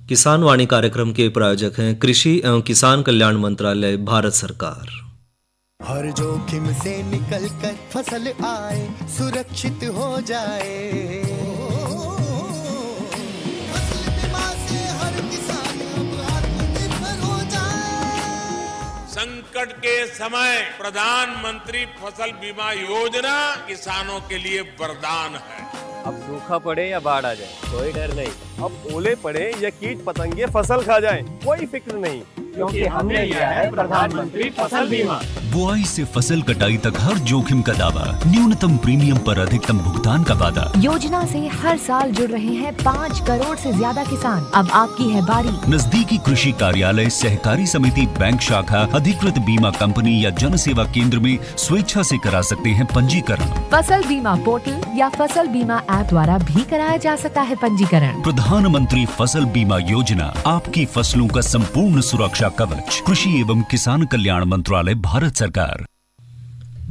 किसान वाणी कार्यक्रम के प्रायोजक हैं कृषि एवं किसान कल्याण मंत्रालय, भारत सरकार। हर जोखिम से निकल कर फसल आए, सुरक्षित हो जाए, फसल बीमा से हर किसान अब आत्मनिर्भर हो जाए। संकट के समय प्रधानमंत्री फसल बीमा योजना किसानों के लिए वरदान है। अब सूखा पड़े या बाढ़ आ जाए, कोई डर नहीं। अब ओले पड़े या कीट पतंगे फसल खा जाए, कोई फिक्र नहीं, क्योंकि हमने लिया है प्रधानमंत्री फसल बीमा। बुआई से फसल कटाई तक हर जोखिम का दावा, न्यूनतम प्रीमियम पर अधिकतम भुगतान का वादा। योजना से हर साल जुड़ रहे हैं 5 करोड़ से ज्यादा किसान। अब आपकी है बारी। नजदीकी कृषि कार्यालय, सहकारी समिति, बैंक शाखा, अधिकृत बीमा कंपनी या जन सेवा केंद्र में स्वेच्छा से करा सकते हैं पंजीकरण। फसल बीमा पोर्टल या फसल बीमा ऐप द्वारा भी कराया जा सकता है पंजीकरण। प्रधानमंत्री फसल बीमा योजना, आपकी फसलों का संपूर्ण सुरक्षा कवच। कृषि एवं किसान कल्याण मंत्रालय, भारत सरकार।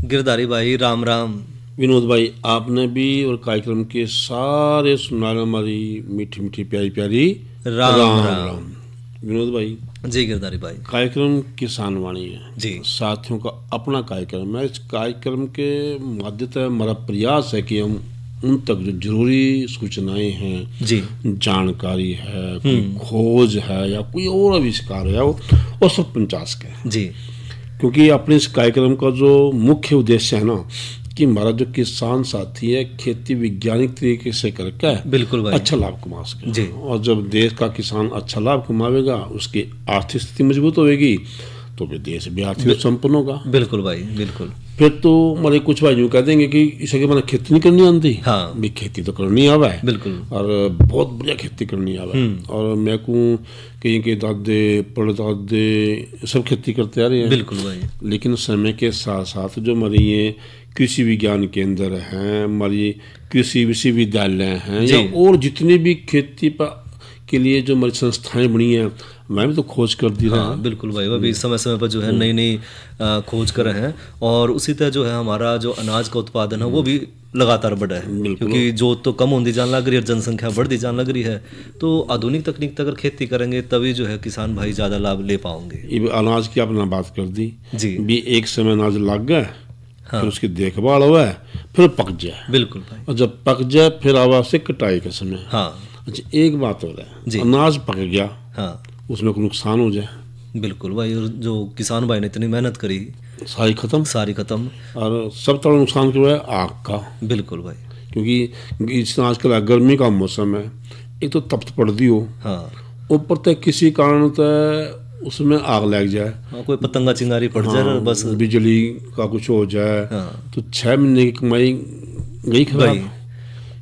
गिरधारी भाई, राम राम। विनोद भाई, आपने भी और कार्यक्रम के सारे सुनने हमारी मीठी मीठी प्यारी प्यारी राम राम। विनोद भाई जी। गिरधारी भाई, कार्यक्रम किसान वाणी है जी, साथियों का अपना कार्यक्रम है। इस कार्यक्रम के माध्यम से हमारा प्रयास है कि हम उन तक जो जरूरी सूचनाएं हैं जी, जानकारी है, कोई खोज है या कोई और आविष्कार है वो सब पहुंचा सके जी। क्योंकि अपने इस कार्यक्रम का जो मुख्य उद्देश्य है ना, कि हमारा जो किसान साथी है खेती वैज्ञानिक तरीके से करके बिल्कुल भाई अच्छा लाभ कमा सके जी। और जब देश का किसान अच्छा लाभ कमावेगा, उसकी आर्थिक स्थिति मजबूत होगी, तो फिर देश भी आर्थिक संपन्न होगा। बिल्कुल भाई, बिल्कुल। फिर तो हमारे कुछ भाई यूँ कह देंगे कि इसे के मैंने खेती नहीं करनी आती। हाँ, भी खेती तो करनी आवा है, बिल्कुल, और बहुत बढ़िया खेती करनी आवा है। और मैं कहूँ कहीं के दादे परदादे सब खेती करते आ रहे हैं, बिल्कुल भाई। लेकिन समय के साथ साथ जो हमारी ये कृषि विज्ञान केंद्र हैं, हमारी कृषि विश्वविद्यालय हैं, या और जितनी भी खेती पर के लिए जो हमारी संस्थाएं बनी हैं, मैं भी तो खोज कर दी रहा हूँ। बिल्कुल भाई, वो भी समय समय पर जो है नई नई खोज कर रहे हैं। और उसी तरह जो है हमारा जो अनाज का उत्पादन है वो भी लगातार बढ़ा है, क्योंकि जो तो कम होती जान लग रही है, जनसंख्या बढ़ती जान लग रही है। तो आधुनिक तकनीक तक अगर खेती करेंगे तभी जो है किसान भाई ज़्यादा लाभ ले पाओगे। अनाज की आपने बात कर दी जी, भी एक समय अनाज लग गया, हाँ, फिर उसकी देखभाल हुआ है, फिर पक जाए। बिल्कुल भाई। और जब पक जाए फिर आवा से कटाई का समय। हाँ, अच्छा, एक बात हो रहा है, अनाज पक गया, हाँ, उसमें कोई नुकसान हो जाए, बिल्कुल भाई। और जो किसान भाई ने इतनी मेहनत करी, सारी खत्म। और सब तरह नुकसान क्यों है? आग का। बिल्कुल भाई, क्योंकि इस आजकल गर्मी का मौसम है, एक तो तपत पड़ती हो, हाँ, ऊपर तक किसी कारण तक उसमें आग लग जाए, हाँ, कोई पतंगा चिंगारी पड़ जाए, हाँ, बस बिजली का कुछ हो जाए, हाँ, तो 6 महीने की कमाई गई खराब।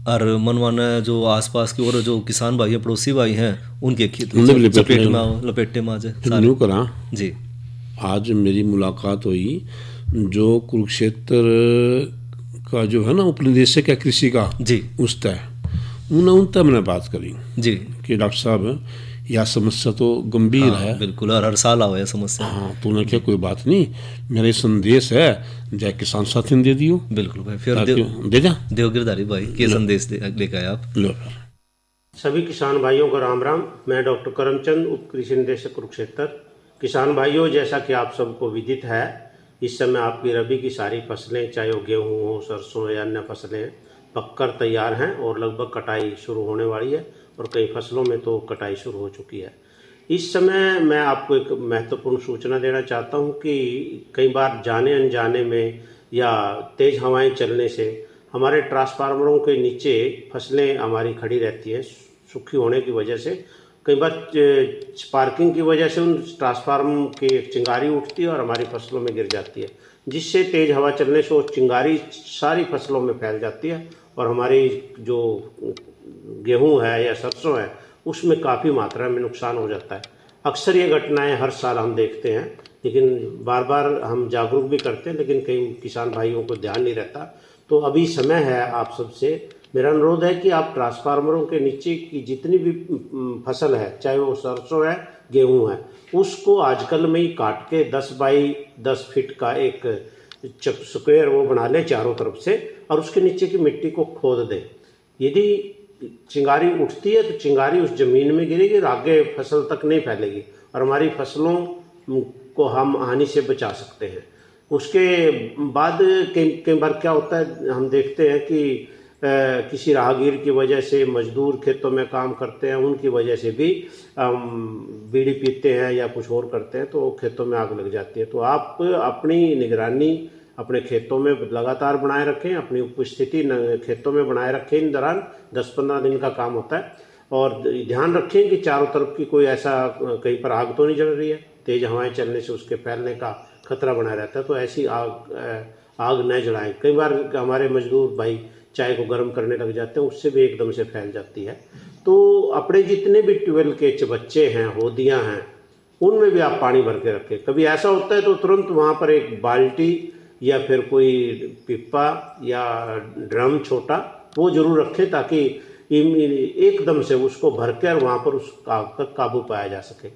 और मनमाना जो आसपास के और जो किसान भाई हैं, पड़ोसी भाई हैं, उनके खेत लपेटे में आ जाए करा जी। आज मेरी मुलाकात हुई जो कुरुक्षेत्र का जो है ना उपनिदेशक है कृषि का जी, उस तय उन मैंने बात करी जी कि डॉक्टर साहब यह समस्या तो गंभीर है। बिल्कुल, और हर साल आवा है समस्या। हाँ, तो उन्होंने क्या कोई बात नहीं, मेरा संदेश है जय किसान साथी दे दियो। बिल्कुल भाई, फिर दे देव गिरधारी भाई के संदेश लेकर आए आप। लो। सभी किसान भाइयों को राम राम। मैं डॉक्टर करमचंद, उप कृषि निदेशक कुरुक्षेत्र। किसान भाइयों, जैसा कि आप सबको विदित है, इस समय आपकी रबी की सारी फसलें, चाहे वो गेहूँ हो, सरसों या अन्य फसलें, पककर तैयार हैं और लगभग कटाई शुरू होने वाली है, और कई फसलों में तो कटाई शुरू हो चुकी है। इस समय मैं आपको एक महत्वपूर्ण सूचना देना चाहता हूं कि कई बार जाने अनजाने में या तेज हवाएं चलने से हमारे ट्रांसफार्मरों के नीचे फसलें हमारी खड़ी रहती हैं, सूखी होने की वजह से। कई बार स्पार्किंग की वजह से उन ट्रांसफार्मर की चिंगारी उठती है और हमारी फसलों में गिर जाती है, जिससे तेज हवा चलने से वो चिंगारी सारी फसलों में फैल जाती है और हमारी जो गेहूं है या सरसों है उसमें काफ़ी मात्रा में नुकसान हो जाता है। अक्सर ये घटनाएं हर साल हम देखते हैं, लेकिन बार बार हम जागरूक भी करते हैं, लेकिन कई किसान भाइयों को ध्यान नहीं रहता। तो अभी समय है आप सबसे मेरा अनुरोध है कि आप ट्रांसफार्मरों के नीचे की जितनी भी फसल है, चाहे वो सरसों है, गेहूं है, उसको आजकल में ही काट के 10 बाई 10 फीट का एक स्क्वायर वो बना लें चारों तरफ से, और उसके नीचे की मिट्टी को खोद दें। यदि चिंगारी उठती है तो चिंगारी उस जमीन में गिरेगी और आगे फसल तक नहीं फैलेगी और हमारी फसलों को हम हानि से बचा सकते हैं। उसके बाद कई बार क्या होता है, हम देखते हैं कि किसी राहगीर की वजह से मजदूर खेतों में काम करते हैं, उनकी वजह से भी बीड़ी पीते हैं या कुछ और करते हैं तो खेतों में आग लग जाती है। तो आप अपनी निगरानी अपने खेतों में लगातार बनाए रखें, अपनी उपस्थिति खेतों में बनाए रखें। इन दौरान 10-15 दिन का काम होता है और ध्यान रखें कि चारों तरफ की कोई ऐसा कहीं पर आग तो नहीं जल रही है, तेज हवाएं चलने से उसके फैलने का खतरा बना रहता है, तो ऐसी आग न जलाएं। कई बार हमारे मजदूर भाई चाय को गर्म करने लग जाते हैं, उससे भी एकदम से फैल जाती है। तो अपने जितने भी ट्यूबवेल के चबच्चे हैं, होदियाँ हैं, उनमें भी आप पानी भर के रखें। कभी ऐसा होता है तो तुरंत वहाँ पर एक बाल्टी या फिर कोई पिप्पा या ड्रम छोटा वो जरूर रखें ताकि एकदम से उसको भरकर वहाँ पर उस आग पर काबू पाया जा सके।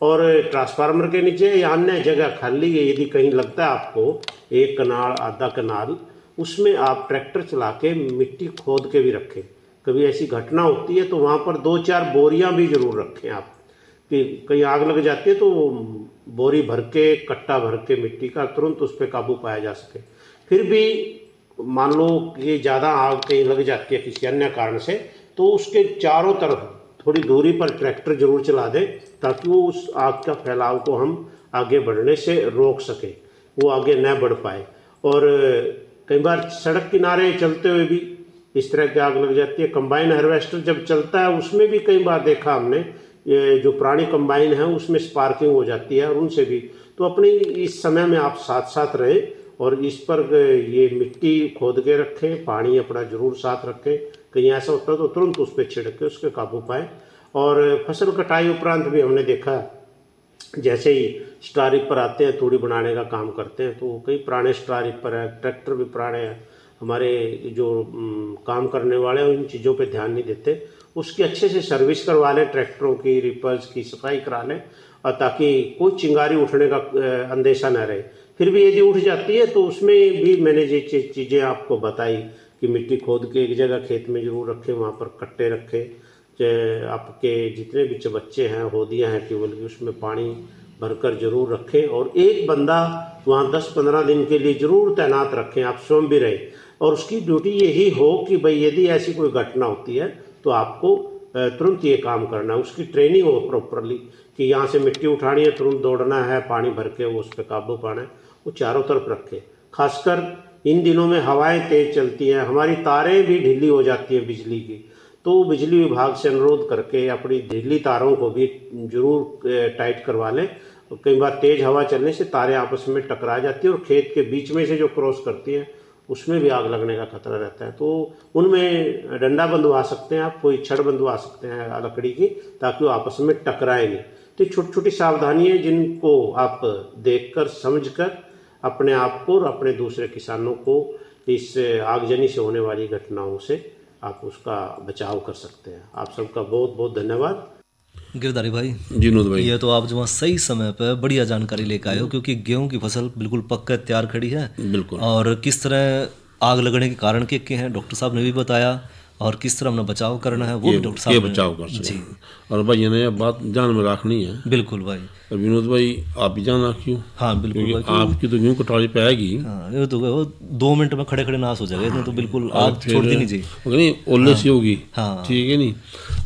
और ट्रांसफार्मर के नीचे या अन्य जगह खाली है, यदि कहीं लगता है आपको 1 कनाल आधा कनाल, उसमें आप ट्रैक्टर चला के मिट्टी खोद के भी रखें। कभी ऐसी घटना होती है तो वहाँ पर 2-4 बोरियां भी जरूर रखें आप, कि कहीं आग लग जाती है तो बोरी भर के, कट्टा भर के मिट्टी का तुरंत उस पर काबू पाया जा सके। फिर भी मान लो कि ज़्यादा आग कहीं लग जाती है किसी अन्य कारण से, तो उसके चारों तरफ थोड़ी दूरी पर ट्रैक्टर जरूर चला दें ताकि वो उस आग का फैलाव को हम आगे बढ़ने से रोक सकें, वो आगे न बढ़ पाए। और कई बार सड़क किनारे चलते हुए भी इस तरह की आग लग जाती है। कंबाइन हार्वेस्टर जब चलता है उसमें भी कई बार देखा हमने, ये जो पुरानी कंबाइन है उसमें स्पार्किंग हो जाती है और उनसे भी। तो अपनी इस समय में आप साथ साथ रहें और इस पर ये मिट्टी खोद के रखें, पानी अपना जरूर साथ रखें। कहीं ऐसा होता है तो तुरंत उस पर छिड़क के उसके काबू पाएँ। और फसल कटाई उपरांत भी हमने देखा, जैसे ही स्टार रिपर आते हैं, तूड़ी बनाने का काम करते हैं, तो कई पुराने स्टार रिपर है, ट्रैक्टर भी पुराने हैं, हमारे जो काम करने वाले हैं इन चीज़ों पे ध्यान नहीं देते। उसकी अच्छे से सर्विस करवा लें, ट्रैक्टरों की, रिपर्स की सफाई करा लें, और ताकि कोई चिंगारी उठने का अंदेशा न रहे। फिर भी यदि उठ जाती है तो उसमें भी मैंने ये चीज़ें आपको बताई कि मिट्टी खोद के एक जगह खेत में जरूर रखें, वहाँ पर कट्टे रखें, आपके जितने भी चबच्चे हैं, होदियाँ हैं ट्यूबवेल की, उसमें पानी भरकर जरूर रखें। और एक बंदा वहाँ 10-15 दिन के लिए जरूर तैनात रखें, आप स्वयं भी रहें, और उसकी ड्यूटी यही हो कि भाई यदि ऐसी कोई घटना होती है तो आपको तुरंत ये काम करना है। उसकी ट्रेनिंग हो प्रॉपरली कि यहाँ से मिट्टी उठानी है, तुरंत दौड़ना है, पानी भर के वो उस पर काबू पाना है, वो चारों तरफ रखें। खासकर इन दिनों में हवाएं तेज चलती हैं, हमारी तारें भी ढीली हो जाती हैं बिजली की, तो बिजली विभाग से अनुरोध करके अपनी ढीली तारों को भी जरूर टाइट करवा लें। कई बार तेज हवा चलने से तारें आपस में टकरा जाती हैं और खेत के बीच में से जो क्रॉस करती हैं उसमें भी आग लगने का खतरा रहता है। तो उनमें डंडा बंधवा सकते हैं आप, कोई छड़ बंधवा सकते हैं लकड़ी की, ताकि वो आपस में टकराए नहीं। तो छोटी छोटी सावधानियां जिनको आप देखकर समझकर अपने आप को और अपने दूसरे किसानों को इस आगजनी से होने वाली घटनाओं से आप उसका बचाव कर सकते हैं। आप सबका बहुत बहुत धन्यवाद। गिरधारी भाई, विनोद भाई, ये तो आप जो सही समय पर बढ़िया जानकारी लेकर आए हो, क्योंकि गेहूं की फसल बिल्कुल पककर तैयार खड़ी है। बिल्कुल। और किस तरह आग लगने के कारण के हैं डॉक्टर साहब ने भी बताया, और किस तरह अपना बचाव करना है वो भी डॉक्टर साहब ने बचाव कर सकते हैं। और भाई ने बात ध्यान में रखनी है। बिल्कुल भाई। और विनोद भाई आप भी ध्यान रखियो। हाँ बिल्कुल भाई, आपकी तो गेहूं कटाई पे आएगी। हाँ, ये तो 2 मिनट में खड़े खड़े नाश हो जाएगा, इसमें तो बिल्कुल आग छोड़ दी नहीं जी। नहीं ओले सी होगी। हाँ ठीक है, नहीं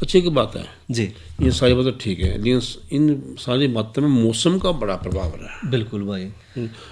अच्छी की बात है जी, ये सारी बातें ठीक है, लेकिन इन सारी बातों में मौसम का बड़ा प्रभाव रहा है। बिल्कुल भाई।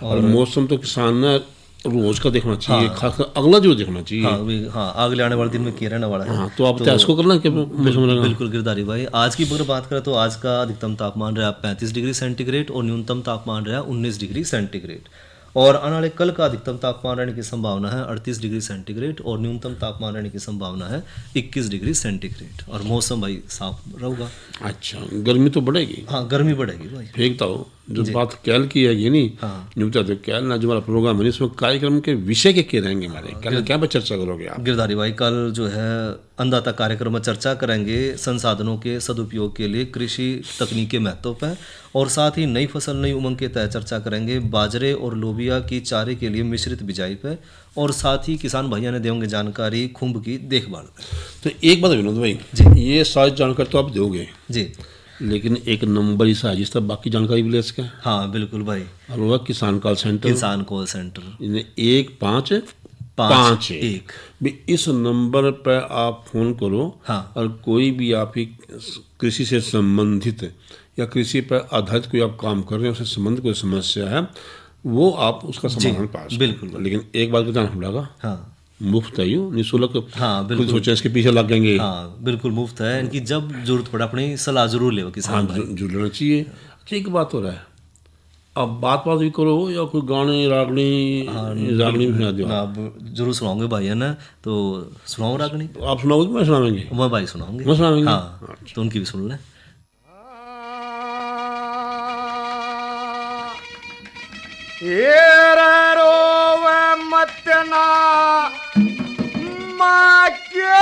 और मौसम तो किसान ने रोज का देखना चाहिए। हाँ। खासकर अगला जो देखना चाहिए। हाँ, अगले आने वाले दिन में क्या रहने वाला है। हाँ, तो आप तो इसको करना कि बिल्कुल गिरधारी भाई, आज की अगर बात करें तो आज का अधिकतम तापमान रहा 35 डिग्री सेंटीग्रेड और न्यूनतम तापमान रहा 19 डिग्री सेंटीग्रेड। और आने वाले कल का अधिकतम तापमान रहने की संभावना है 38 डिग्री सेंटीग्रेड और न्यूनतम तापमान रहने की संभावना है 21 डिग्री सेंटीग्रेड। और मौसम भाई साफ रहेगा। अच्छा, गर्मी तो बढ़ेगी। हाँ, गर्मी बढ़ेगी भाई। फेंकता हो जो बात कैल की है ये नहीं। हाँ। निपटा तो कैल ना जो हमारा प्रोग्राम है इसमें कार्यक्रम के विषय के रहेंगे हमारे। कल क्या पर चर्चा करोगे आप? गिरधारी भाई, कल जो है अन्नदाता कार्यक्रम में चर्चा करेंगे संसाधनों के सदुपयोग के लिए कृषि तकनीक के महत्व पर, और साथ ही नई फसल नई उमंग के तहत चर्चा करेंगे बाजरे और लोबिया लोबिया की चारे के लिए मिश्रित बिजाई पे, और साथ ही किसान भाइयों ने देंगे जानकारी खुम्ब की देखभाल पे। तो एक बात विनोद भाई जी, ये सारी जानकारी तो आप दोगे जी, लेकिन एक नंबर ही सा जिस तरह बाकी जानकारी भी ले सके। हाँ बिल्कुल भाई। और वो किसान कॉल सेंटर, किसान कॉल सेंटर 1551 भी इस नंबर पर आप फोन करो। हाँ। और कोई भी आपकी कृषि से संबंधित या कृषि पर आधारित कोई आप काम कर रहे हैं, उससे संबंधित कोई समस्या है, वो आप उसका समाधान पा सकते हैं। बिल्कुल। लेकिन एक बात का ध्यान पड़ेगा, हाँ मुफ्त है यो, निःशुल्क। हाँ कुछ बिल्कुल, सोचे इसके पीछे लग जाएंगे। हाँ बिल्कुल मुफ्त है। इनकी जब जरूरत पड़े अपनी सलाह जरूर ले किसान भाई। जुड़ लेना चाहिए। अच्छा एक बात हो रहा है, अब बात भी करो या कोई गाने रागनी भी सुना दो। आप जरूर सुनाओगे भाई, है ना? तो सुनाओ रागनी। आप सुनाओगे कि मैं सुनाएंगे? मैं भाई सुनाऊंगे। मैं सुनाएंगे। हाँ तो उनकी भी सुन लें। ये रोवे मत ना माँ के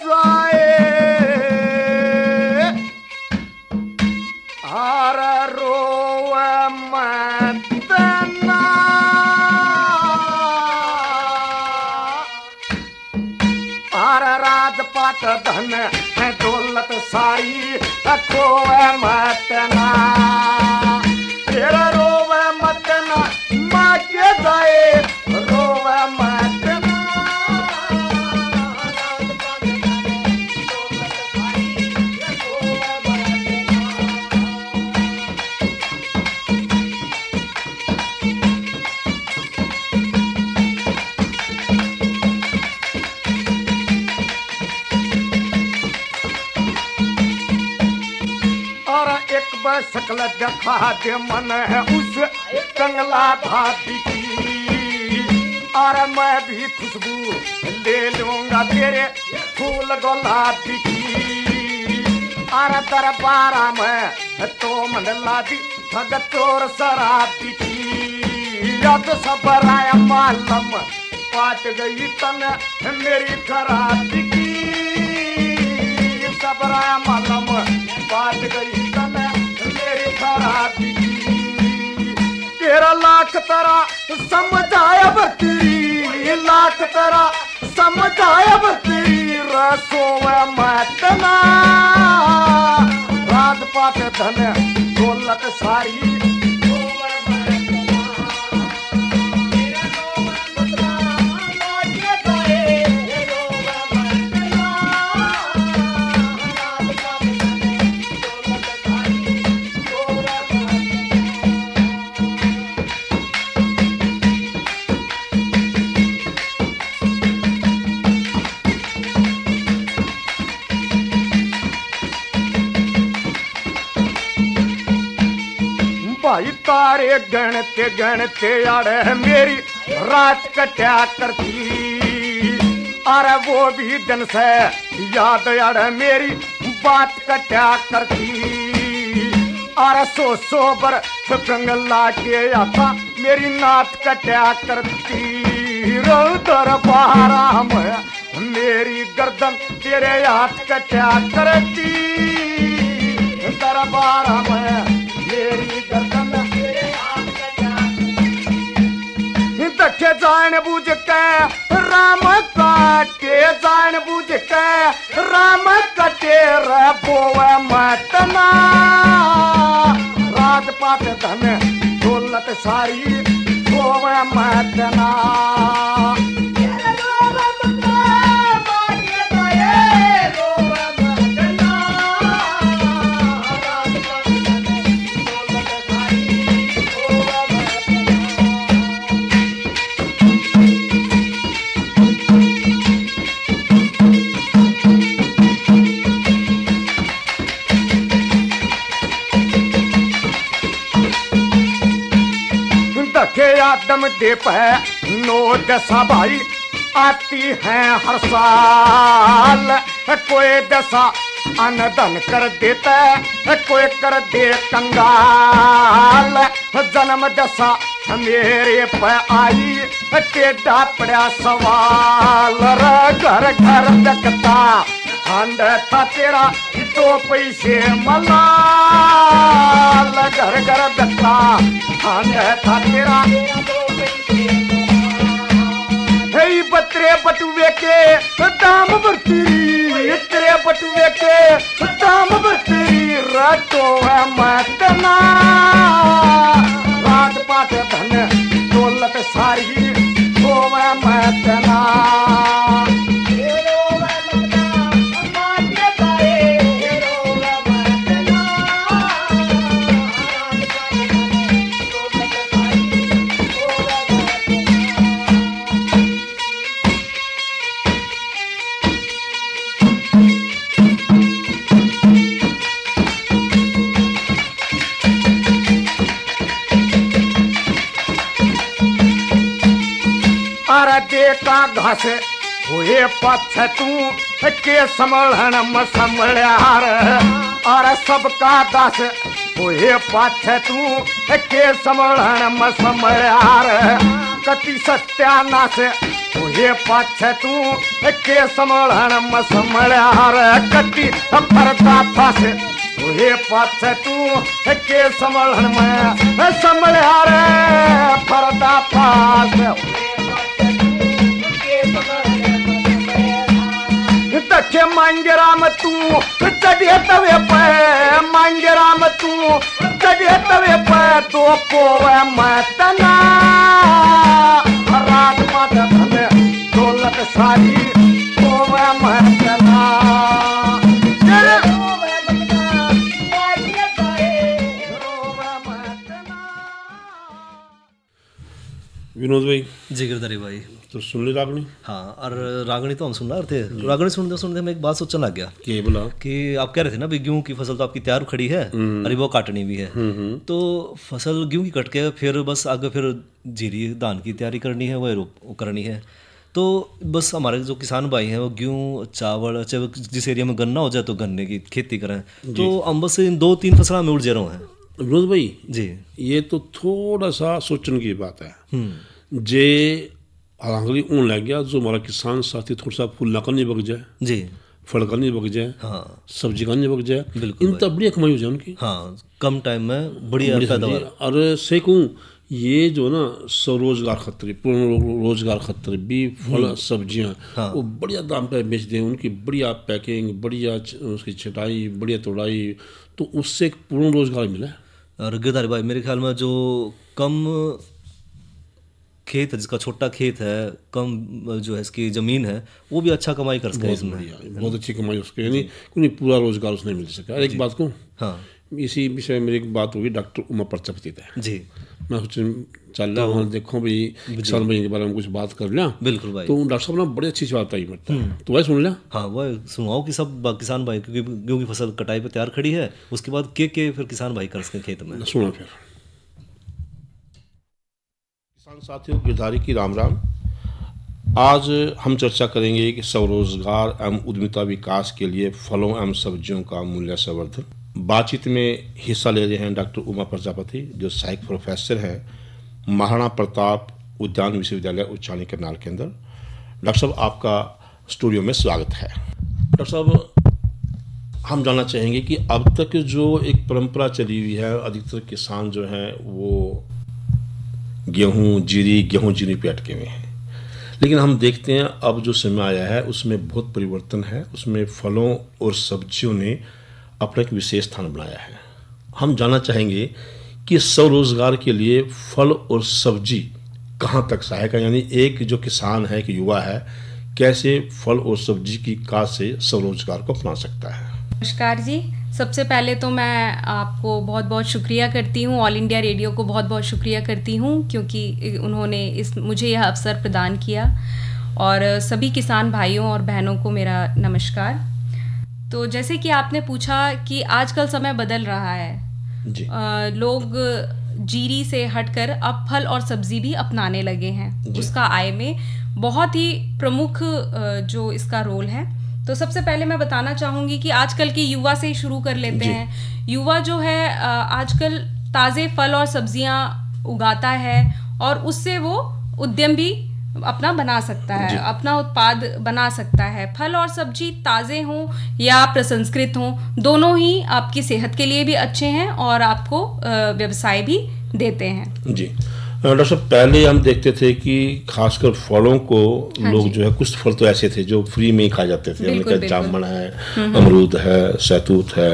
जाए, हर रोवे मत ना हर राजपाट धन दौलत सारी खोवे मत ना, तेरा रोवे मत ना माँ के जाए, रोवे मत ना। और एक बार शकल देखा दे मन है उस कंगला भाभी की, और मैं भी खुशबू ले लूंगा तेरे फूल गुलाबी की, और दरबारा में तो मंडला दी ठग चोर शराबी की, याद सब राय मालम पाट गई तन मेरी खराबी की, सब राय मालम पाट गई तन मेरी खराबी की, तेरा लाख तरह समझाया बतेरी, लाख तरह समझाया बतेरी, रसोवे मत ना राजपाट धन दौलत सारी भाई तारे गणते अरे मेरी रात कट्या करती, अरे वो भी दिन से याद अरे मेरी बात कट्या करती, अरे सो बर कंगला के आता मेरी नात कट्या करती, दर बारा में मेरी गर्दन तेरे हाथ कट्या करती, दरबारा में मेरी गर्दन दखे जान बुझ के राम काटे, जान बुझ के राम कटे रे बोवे मत ना राजपाट धन दौलत सारी बोवे मत ना। दखे आदम दे पे नो दशा भाई आती है हर साल, कोई दशा अनधन कर देता है, कोई कर दे कंगाल, जन्म दशा मेरे पे आई टेढ़ा पड़ा सवाल, घर घर देखता खंड था तेरा दो पैसे मलाल, घर घर देखता खंड था तेरा गई बतरे बटुए के दाम बरतरी, तेरे बटुए के दाम बरतरी, रातो है मैतना राजपाट धन दौलत सारी होवे मैतना। का घास हुए पछ तू के समलहन मसमल्यार, और सबका दास हुए पछ तू के समलहन मसमल्यार, कति सत्यानाश हुए पछ तू के समलहन मसमल्यार, कति पर्दा फस हुए पछ तू के समलहन में समल्यार, पर्दा फास तके मांगराम तू चढ़े तवे पे, मांगराम तू चढ़े तवे पे तो पोवे मैतना राजपाट धन दौलत सारी पोवे मैतना। विनोद भाई जी गिरधारी भाई, तो सुन ली रागनी? हाँ, और रागनी तो हम सुन रहे थे। रागनी सुनते सुनते मैं एक बात सोचने लग गया कि बोला कि आप कह रहे थे ना भी गेहूं की फसल तो आपकी तैयार खड़ी है, अरे वो काटनी भी है, तो फसल गेहूं की कट के फिर बस आगे फिर जीरी धान की तैयारी करनी है, वो करनी है। तो बस हमारे जो किसान भाई हैं वो गेहूँ चावल, चाहे जिस एरिया में गन्ना हो जाए तो गन्ने की खेती करें, तो हम बस इन 2-3 फसलों में उलझे रहे हैं। विनोद भाई जी, ये तो थोड़ा सा सोचने की बात है जे आंगली ऊन लग गया जो हमारा किसान साथी थोड़ा सा फूल ना करने बग जाए जी, फल करने बग जाए, हाँ, सब्जी करने बग जाए, बिल्कुल इन तब बढ़िया कमाई हो जाए उनकी, हाँ, कम टाइम में बढ़िया पैदावार। और से कहूँ ये जो ना स्वरोजगार खतरे, पूर्ण रोजगार खतरे भी फल सब्जियाँ, हाँ, वो बढ़िया दाम पे बेच दें, उनकी बढ़िया पैकिंग, बढ़िया उसकी छटाई, बढ़िया तोड़ाई, तो उससे एक पूर्ण रोजगार मिला है। और गिरधारी भाई मेरे ख्याल में जो कम खेत है, जिसका छोटा खेत है, कम जो है इसकी ज़मीन है, वो भी अच्छा कमाई कर सके इसमें, बहुत अच्छी कमाई उसके, यानी कोई पूरा रोजगार उसने मिल सका। एक बात कहूँ, हाँ, इसी विषय में मेरी एक बात होगी डॉक्टर उमा प्रजापति है जी, मैं चल रहा हूँ, देखो भाई किसान भाई के बारे में कुछ बात कर लिया। बिल्कुल भाई, तो डॉक्टर साहब ने बड़ी अच्छी बात आई मतलब, तो वह सुन लिया। हाँ, वह सुनाओ कि सब किसान भाई, क्योंकि गेहूं की फसल कटाई पे तैयार खड़ी है, उसके बाद के फिर किसान भाई कर सकें खेत में। सुना फिर किसान साथियों, गिरधारी की राम राम। आज हम चर्चा करेंगे कि स्वरोजगार एवं उद्यमिता विकास के लिए फलों एवं सब्जियों का मूल्य संवर्धन। बातचीत में हिस्सा ले रहे हैं डॉक्टर उमा प्रजापति, जो सहायक प्रोफेसर हैं महाराणा प्रताप उद्यान विश्वविद्यालय उच्चानी करनाल के अंदर। डॉक्टर साहब आपका स्टूडियो में स्वागत है। डॉक्टर साहब, हम जानना चाहेंगे कि अब तक जो एक परंपरा चली हुई है, अधिकतर किसान जो हैं वो गेहूँ जीरी पे अटके हुए हैं, लेकिन हम देखते हैं अब जो समय आया है उसमें बहुत परिवर्तन है, उसमें फलों और सब्जियों ने अपना एक विशेष स्थान बनाया है। हम जानना चाहेंगे कि स्वरोजगार के लिए फल और सब्जी कहाँ तक सहायक है, यानी एक जो किसान है, एक युवा है, कैसे फल और सब्जी की काज से स्वरोजगार को अपना सकता है। नमस्कार जी, सबसे पहले तो मैं आपको बहुत बहुत शुक्रिया करती हूँ, ऑल इंडिया रेडियो को बहुत बहुत शुक्रिया करती हूँ, क्योंकि उन्होंने मुझे यह अवसर प्रदान किया। और सभी किसान भाइयों और बहनों को मेरा नमस्कार। तो जैसे कि आपने पूछा कि आजकल समय बदल रहा है जी, लोग जीरी से हटकर अब फल और सब्जी भी अपनाने लगे हैं, उसका आय में बहुत ही प्रमुख जो इसका रोल है। तो सबसे पहले मैं बताना चाहूँगी कि आजकल के युवा से ही शुरू कर लेते हैं। युवा जो है आजकल ताज़े फल और सब्जियां उगाता है और उससे वो उद्यम भी अपना बना सकता है, अपना उत्पाद बना सकता है। फल और सब्जी ताज़े हों या प्रसंस्कृत हों, दोनों ही आपकी सेहत के लिए भी अच्छे हैं और आपको व्यवसाय भी देते हैं। जी, डॉक्टर साहब, पहले हम देखते थे कि खासकर फलों को लोग जो है, कुछ फल तो ऐसे थे जो फ्री में ही खा जाते थे। हमने कहा जामुन है, अमरूद है, सहतूत है,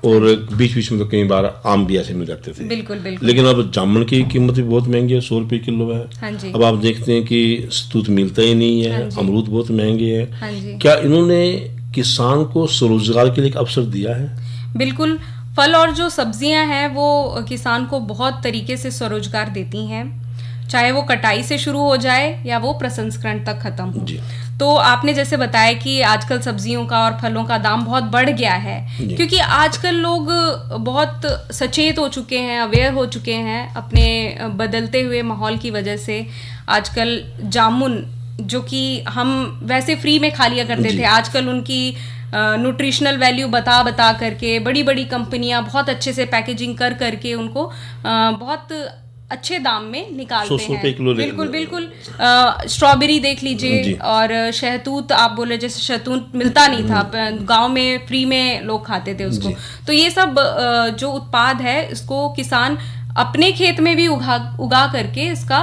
और बीच बीच में तो कई बार आम भी ऐसे मिल जाते थे। बिल्कुल बिल्कुल। लेकिन अब जामुन की कीमत भी बहुत महंगी है, 100 रुपये किलो है। हाँ जी। अब आप देखते हैं कि सहतूत मिलता ही नहीं है। हाँ, अमरूद बहुत महंगे है। हाँ जी। क्या इन्होंने किसान को स्वरोजगार के लिए एक अवसर दिया है? बिल्कुल। फल और जो सब्जियां हैं वो किसान को बहुत तरीके से स्वरोजगार देती हैं, चाहे वो कटाई से शुरू हो जाए या वो प्रसंस्करण तक खत्म हो। तो आपने जैसे बताया कि आजकल सब्जियों का और फलों का दाम बहुत बढ़ गया है, क्योंकि आजकल लोग बहुत सचेत हो चुके हैं, अवेयर हो चुके हैं अपने बदलते हुए माहौल की वजह से। आजकल जामुन जो कि हम वैसे फ्री में खा लिया करते थे, आजकल उनकी न्यूट्रिशनल वैल्यू बता करके बड़ी बड़ी कंपनियां बहुत अच्छे से पैकेजिंग कर करके उनको बहुत अच्छे दाम में निकालते हैं। बिल्कुल बिल्कुल। स्ट्रॉबेरी देख लीजिए, और शहतूत आप बोले, जैसे शहतूत मिलता नहीं था, गांव में फ्री में लोग खाते थे उसको। तो ये सब जो उत्पाद है इसको किसान अपने खेत में भी उगा करके इसका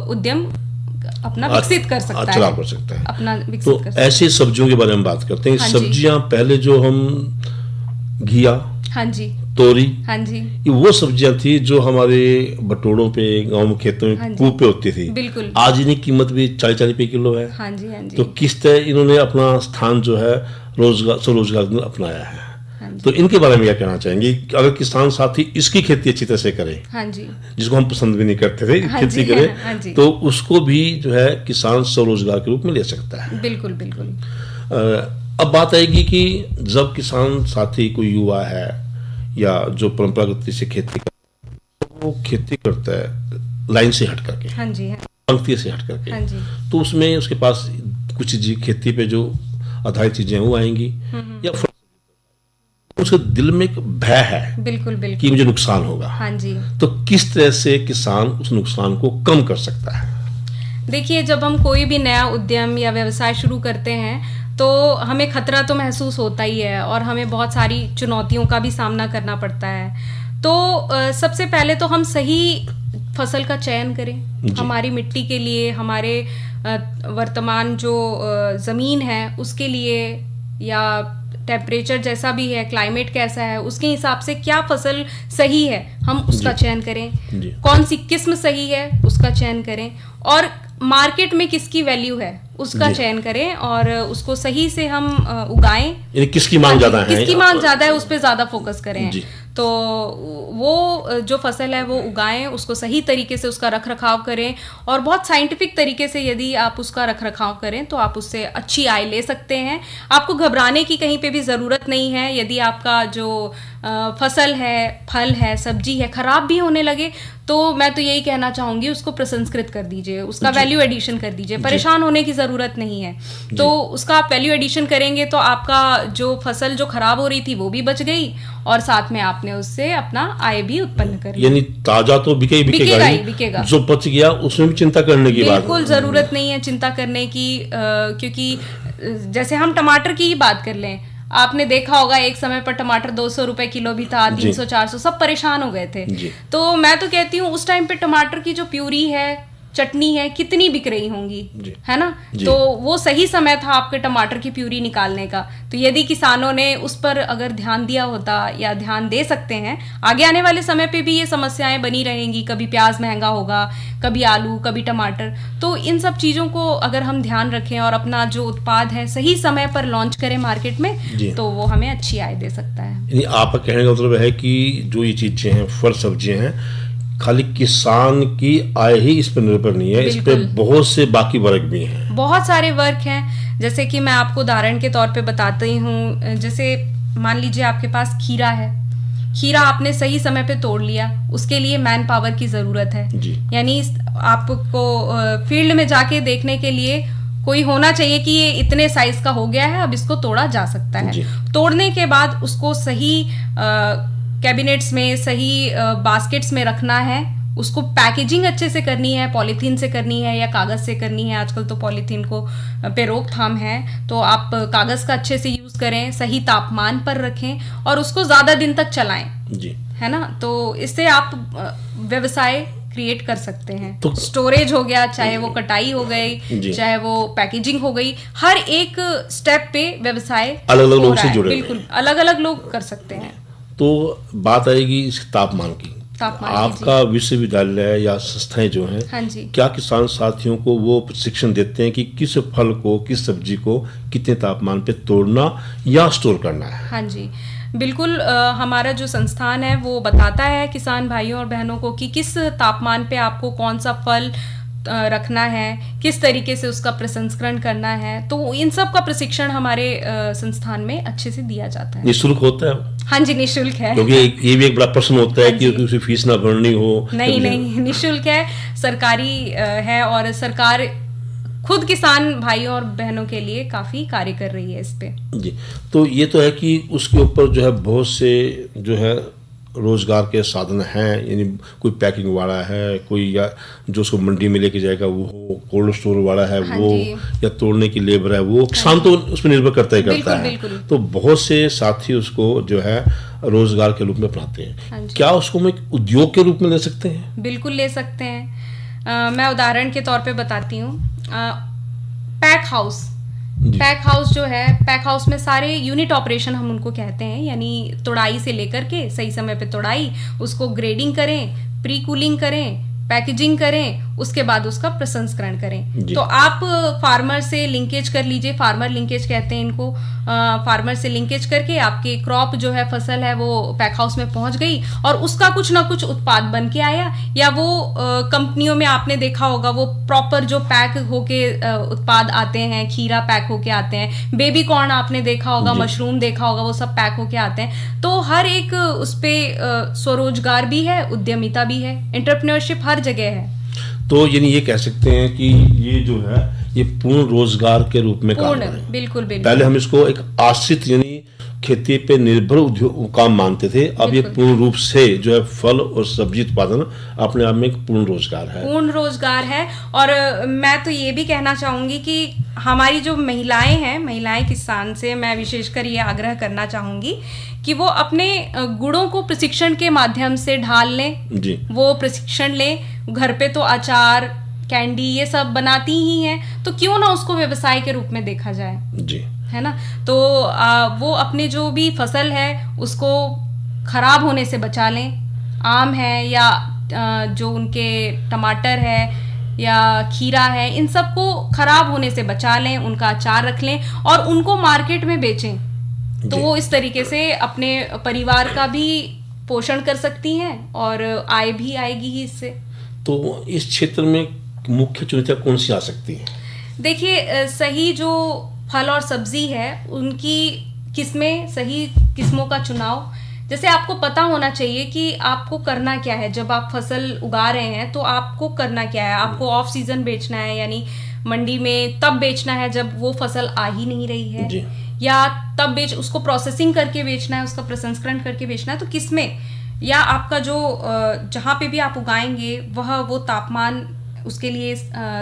उद्यम अपना विकसित कर सकता है, कर सकता है अपना विकसित तो कर सकता ऐसी सब्जियों के बारे में बात करते हैं। हाँ, सब्जियां पहले जो हम घिया, हाँ जी, तोरी, हाँ जी, ये वो सब्जियां थी जो हमारे बटोड़ों पे, गांव में, खेतों में, कूप पे होती थी। बिल्कुल। आज इनकी कीमत भी 40-40 रुपए किलो है। हाँ जी, हाँ जी। तो किस तरह इन्होंने अपना स्थान जो है स्वरोजगार में अपनाया है, तो इनके बारे में क्या कहना चाहेंगे? अगर किसान साथी इसकी खेती अच्छी तरह से करे, हाँ जी, जिसको हम पसंद भी नहीं करते थे, हाँ खेती जी, करे, हाँ जी, तो उसको भी जो है किसान स्वरोजगार के रूप में ले सकता है। बिल्कुल बिल्कुल। अब बात आएगी कि जब किसान साथी कोई युवा है या जो परंपरागत से खेती करता है, वो खेती करता है लाइन से हट करके, हाँ जी, पंक्ति से हट करके, हाँ जी, तो उसमें उसके पास कुछ खेती पे जो आधारित चीजें वो आएंगी, या उसके दिल में एक भय है, बिल्कुल बिल्कुल, कि मुझे नुकसान होगा। हाँ जी। तो किस तरह से किसान उस नुकसान को कम कर सकता है? देखिए, जब हम कोई भी नया उद्यम या व्यवसाय शुरू करते हैं तो हमें खतरा तो महसूस होता ही है, और हमें बहुत सारी चुनौतियों का भी सामना करना पड़ता है। तो सबसे पहले तो हम सही फसल का चयन करें हमारी मिट्टी के लिए, हमारे वर्तमान जो ज़मीन है उसके लिए, या टेम्परेचर जैसा भी है, क्लाइमेट कैसा है, उसके हिसाब से क्या फसल सही है हम उसका चयन करें, कौन सी किस्म सही है उसका चयन करें, और मार्केट में किसकी वैल्यू है उसका चयन करें, और उसको सही से हम उगाएं। किसकी मांग ज्यादा है, किसकी मांग ज्यादा है उस पर ज्यादा फोकस करें। तो वो जो फसल है वो उगाएं, उसको सही तरीके से उसका रख रखाव करें, और बहुत साइंटिफिक तरीके से यदि आप उसका रख रखाव करें तो आप उससे अच्छी आय ले सकते हैं। आपको घबराने की कहीं पे भी ज़रूरत नहीं है। यदि आपका जो फसल है, फल है, सब्जी है, खराब भी होने लगे तो मैं तो यही कहना चाहूँगी उसको प्रसंस्कृत कर दीजिए, उसका वैल्यू एडिशन कर दीजिए। परेशान होने की ज़रूरत नहीं है। तो उसका आप वैल्यू एडिशन करेंगे तो आपका जो फसल जो खराब हो रही थी वो भी बच गई, और साथ में आपने उससे अपना आय भी उत्पन्न कर लिया। यानी ताजा तो बिकेगा, जो बच गया उसमें भी चिंता करने की बात बिल्कुल ज़रूरत नहीं है चिंता करने की, क्योंकि जैसे हम टमाटर की ही बात कर लें, आपने देखा होगा एक समय पर टमाटर 200 रुपए किलो भी था, 300-400, सब परेशान हो गए थे। तो मैं तो कहती हूँ उस टाइम पे टमाटर की जो प्यूरी है, चटनी है, कितनी बिक रही होंगी, है ना? तो वो सही समय था आपके टमाटर की प्यूरी निकालने का। तो यदि किसानों ने उस पर अगर ध्यान दिया होता, या ध्यान दे सकते हैं, आगे आने वाले समय पे भी ये समस्याएं बनी रहेंगी, कभी प्याज महंगा होगा, कभी आलू, कभी टमाटर। तो इन सब चीज़ों को अगर हम ध्यान रखें और अपना जो उत्पाद है सही समय पर लॉन्च करें मार्केट में, तो वो हमें अच्छी आय दे सकता है। आपका कहने का मतलब है कि जो ये चीज़ें हैं, फल सब्जियां हैं, खाली किसान की आय ही इस पर निर्भर नहीं है, इस पे बहुत से बाकी वर्ग भी हैं, बहुत सारे वर्ग हैं। जैसे कि मैं आपको उदाहरण के तौर पे बताती हूँ, जैसे मान लीजिए आपके पास खीरा है, खीरा आपने सही समय पे तोड़ लिया, उसके लिए मैन पावर की ज़रूरत है। यानी आपको फील्ड में जाके देखने के लिए कोई होना चाहिए कि ये इतने साइज का हो गया है, अब इसको तोड़ा जा सकता है। तोड़ने के बाद उसको सही कैबिनेट्स में, सही बास्केट्स में रखना है, उसको पैकेजिंग अच्छे से करनी है, पॉलीथीन से करनी है या कागज़ से करनी है। आजकल तो पॉलीथीन को पे रोकथाम है, तो आप कागज़ का अच्छे से यूज़ करें, सही तापमान पर रखें और उसको ज़्यादा दिन तक चलाएं, है ना? तो इससे आप व्यवसाय क्रिएट कर सकते हैं। तो स्टोरेज हो गया, चाहे वो कटाई हो गई, चाहे वो पैकेजिंग हो गई, हर एक स्टेप पे व्यवसाय अलग अलग लोग से जुड़े, बिल्कुल अलग अलग लोग कर सकते हैं। तो बात आएगी इस तापमान की। आपका विश्वविद्यालय या संस्थाएं जो हैं, हाँ जी, क्या किसान साथियों को वो प्रशिक्षण देते हैं कि किस फल को, किस सब्जी को कितने तापमान पे तोड़ना या स्टोर करना है? हाँ जी, बिल्कुल। हमारा जो संस्थान है वो बताता है किसान भाइयों और बहनों को कि किस तापमान पे आपको कौन सा फल रखना है, किस तरीके से उसका प्रसंस्करण करना है। तो इन सब का प्रशिक्षण हमारे संस्थान में अच्छे से दिया जाता है। निःशुल्क होता है? हाँ जी, निःशुल्क है। क्योंकि ये भी एक बड़ा प्रश्न होता है कि उसे फीस ना भरनी हो। नहीं, निःशुल्क है, सरकारी है, और सरकार खुद किसान भाइयों और बहनों के लिए काफी कार्य कर रही है इस पे। जी, तो ये तो है कि उसके ऊपर जो है बहुत से जो है रोजगार के साधन हैं, यानी कोई पैकिंग वाला है, कोई या जो उसको मंडी में लेके जाएगा वो, कोल्ड स्टोर वाला है वो, या तोड़ने की लेबर है वो, किसान तो उस पर निर्भर करता ही करता है। तो बहुत से साथी उसको जो है रोजगार के रूप में अपनाते हैं। क्या उसको हम एक उद्योग के रूप में ले सकते हैं? बिल्कुल ले सकते हैं। मैं उदाहरण के तौर पे बताती हूँ। पैक हाउस जो है, पैक हाउस में सारे यूनिट ऑपरेशन हम उनको कहते हैं, यानी तोड़ाई से लेकर के सही समय पे तोड़ाई, उसको ग्रेडिंग करें, प्री कूलिंग करें, पैकेजिंग करें, उसके बाद उसका प्रसंस्करण करें। तो आप फार्मर से लिंकेज कर लीजिए, फार्मर लिंकेज कहते हैं इनको। फार्मर से लिंकेज करके आपकी क्रॉप जो है, फसल है, वो पैक हाउस में पहुंच गई और उसका कुछ ना कुछ उत्पाद बन के आया, या वो कंपनियों में आपने देखा होगा वो प्रॉपर जो पैक होके उत्पाद आते हैं, खीरा पैक होके आते हैं, बेबी कॉर्न आपने देखा होगा, मशरूम देखा होगा, वो सब पैक होके आते हैं। तो हर एक उस पे स्वरोजगार भी है, उद्यमिता भी है, एंटरप्रेन्योरशिप हर जगह है। तो यानी ये कह सकते हैं कि ये जो है ये पूर्ण रोजगार के रूप में काम है। बिल्कुल। पहले हम इसको एक आश्रित यानी खेती पे निर्भर उद्योग काम मानते थे, अब ये पूर्ण रूप से जो है फल और सब्जी उत्पादन अपने आप में एक पूर्ण रोजगार है। और मैं तो ये भी कहना चाहूंगी कि हमारी जो महिलाएं किसान से मैं विशेषकर ये आग्रह करना चाहूंगी कि वो अपने गुणों को प्रशिक्षण के माध्यम से ढाल लें जी। वो प्रशिक्षण लें। घर पे तो अचार, कैंडी ये सब बनाती ही हैं, तो क्यों ना उसको व्यवसाय के रूप में देखा जाए जी, है ना। तो वो अपने जो भी फसल है उसको खराब होने से बचा लें। आम है या जो उनके टमाटर है या खीरा है, इन सब को खराब होने से बचा लें, उनका अचार रख लें और उनको मार्केट में बेचें। तो वो इस तरीके से अपने परिवार का भी पोषण कर सकती हैं और आय भी आएगी ही इससे। तो इस क्षेत्र में मुख्य चुनौतियां कौन सी आ सकती हैं? देखिए, सही जो फल और सब्जी है उनकी किस्में, सही किस्मों का चुनाव, जैसे आपको पता होना चाहिए कि आपको करना क्या है। जब आप फसल उगा रहे हैं तो आपको करना क्या है। आपको ऑफ सीजन बेचना है, यानी मंडी में तब बेचना है जब वो फसल आ ही नहीं रही है जी। या तब उसको प्रोसेसिंग करके बेचना है, उसका प्रसंस्करण करके बेचना है। तो किसमें, या आपका जो जहाँ पे भी आप उगाएंगे वो तापमान उसके लिए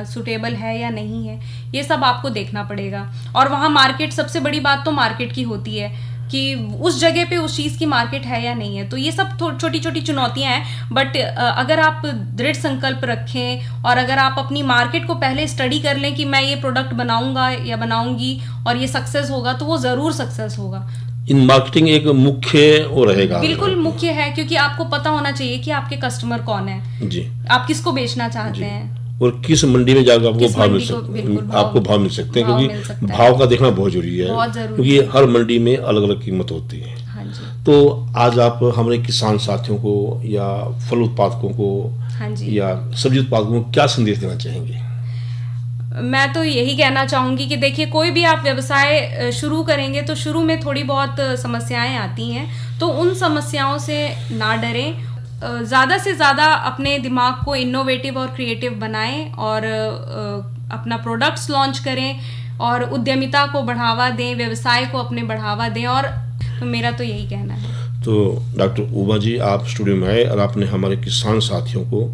सुटेबल है या नहीं है, ये सब आपको देखना पड़ेगा। और वहाँ मार्केट, सबसे बड़ी बात तो मार्केट की होती है कि उस जगह पे उस चीज़ की मार्केट है या नहीं है। तो ये सब छोटी छोटी चुनौतियां हैं, बट अगर आप दृढ़ संकल्प रखें और अगर आप अपनी मार्केट को पहले स्टडी कर लें कि मैं ये प्रोडक्ट बनाऊंगा या बनाऊंगी और ये सक्सेस होगा, तो वो ज़रूर सक्सेस होगा। इन मार्केटिंग एक मुख्य वो रहेगा, बिल्कुल मुख्य है, क्योंकि आपको पता होना चाहिए कि आपके कस्टमर कौन है जी, आप किसको बेचना चाहते हैं और किस मंडी में जाकर आपको भाव मिल सकते हैं, क्योंकि भाव का देखना बहुत जरूरी है, क्योंकि हर मंडी में अलग अलग कीमत होती है। हाँ जी। तो आज आप हमारे किसान साथियों को या फल उत्पादकों को या सब्जी उत्पादकों को क्या संदेश देना चाहेंगे? मैं तो यही कहना चाहूंगी कि देखिए, कोई भी आप व्यवसाय शुरू करेंगे तो शुरू में थोड़ी बहुत समस्याएं आती हैं, तो उन समस्याओं से ना डरें। ज़्यादा से ज़्यादा अपने दिमाग को इनोवेटिव और क्रिएटिव बनाएं और अपना प्रोडक्ट्स लॉन्च करें और उद्यमिता को बढ़ावा दें, व्यवसाय को अपने बढ़ावा दें। और तो मेरा तो यही कहना है। तो डॉक्टर उमा जी, आप स्टूडियो में आए और आपने हमारे किसान साथियों को,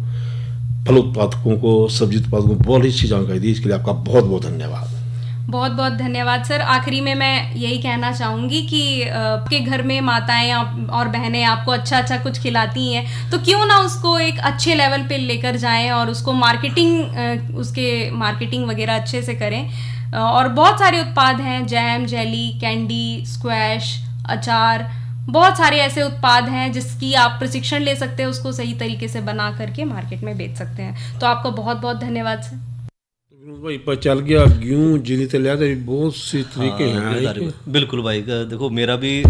फल उत्पादकों को, सब्जी उत्पादकों को बहुत अच्छी जानकारी दी, इसके लिए आपका बहुत बहुत धन्यवाद। बहुत बहुत धन्यवाद सर। आखिरी में मैं यही कहना चाहूँगी कि आपके घर में माताएं और बहनें आपको अच्छा अच्छा कुछ खिलाती हैं, तो क्यों ना उसको एक अच्छे लेवल पे लेकर जाएं और उसको मार्केटिंग वगैरह अच्छे से करें। और बहुत सारे उत्पाद हैं, जैम, जेली, कैंडी, स्क्वैश, अचार, बहुत सारे ऐसे उत्पाद हैं जिसकी आप प्रशिक्षण ले सकते हैं, उसको सही तरीके से बना करके मार्केट में बेच सकते हैं। तो आपका बहुत बहुत धन्यवाद सर। भाई पर चल गया गेहूँ जिली तो लिया बहुत सी तरीके हैं। बिल्कुल भाई, देखो मेरा भी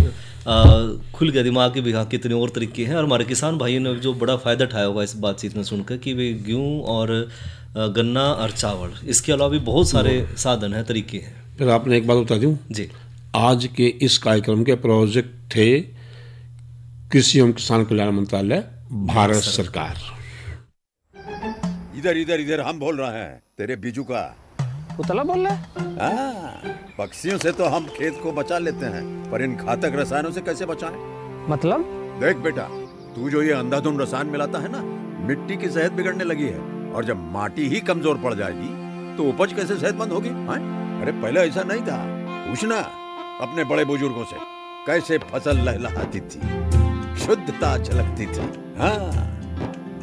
खुल गया दिमाग की भी, हाँ कितने और तरीके हैं। और हमारे किसान भाइयों ने जो बड़ा फ़ायदा उठाया होगा इस बातचीत में सुनकर कि वे गेहूँ और गन्ना और चावल, इसके अलावा भी बहुत सारे साधन हैं, तरीके हैं। फिर आपने एक बात बता दूँ जी, आज के इस कार्यक्रम के प्रोजेक्ट थे कृषि एवं किसान कल्याण मंत्रालय, भारत सरकार। इधर इधर इधर हम बोल रहे हैं तेरे बीजू का पुतला बोल रहा है। हाँ, पक्षियों से तो हम खेत को बचा लेते हैं, पर इन घातक रसायनों से कैसे बचाएं? मतलब? देख बेटा, तू जो ये अंधाधुंध रसायन मिलाता है ना, मिट्टी की सेहत बिगड़ने लगी है। और जब माटी ही कमजोर पड़ जाएगी तो उपज कैसे सेहतमंद होगी? अरे पहले ऐसा नहीं था, पूछना अपने बड़े बुजुर्गों से, कैसे फसल लहलहाती थी, शुद्धता झलकती थी। हाँ,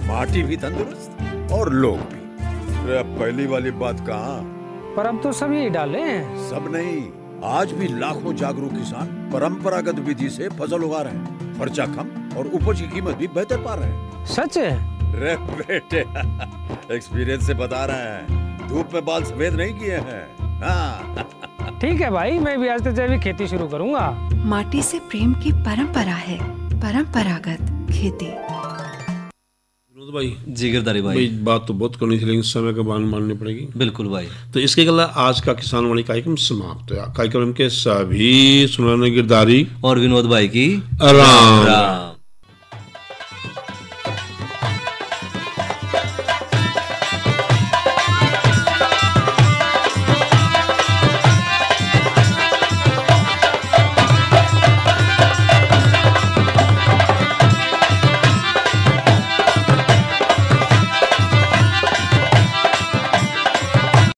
माटी भी तंदुरुस्त और लोग भी। अरे पहली वाली बात कहाँ, पर अब तो सब यही डाले हैं। सब नहीं, आज भी लाखों जागरूक किसान परंपरागत विधि से फसल उगा रहे हैं। खर्चा कम और उपज की कीमत भी बेहतर पा रहे हैं। सच है? रे बेटे, एक्सपीरियंस से बता रहे हैं, धूप में बाल सफेद नहीं किए हैं। हाँ। ठीक है भाई, मैं भी आज से जैविक खेती शुरू करूंगा। माटी से प्रेम की परंपरा है, परंपरागत खेती। भाई जी गिरधारी भाई, बात तो बहुत करनी थी लेकिन समय का बांध माननी पड़ेगी। बिल्कुल भाई। तो इसके अलावा आज का किसान वाणी कार्यक्रम समाप्त है। कार्यक्रम के सभी सुनाने गिरधारी और विनोद भाई की राम।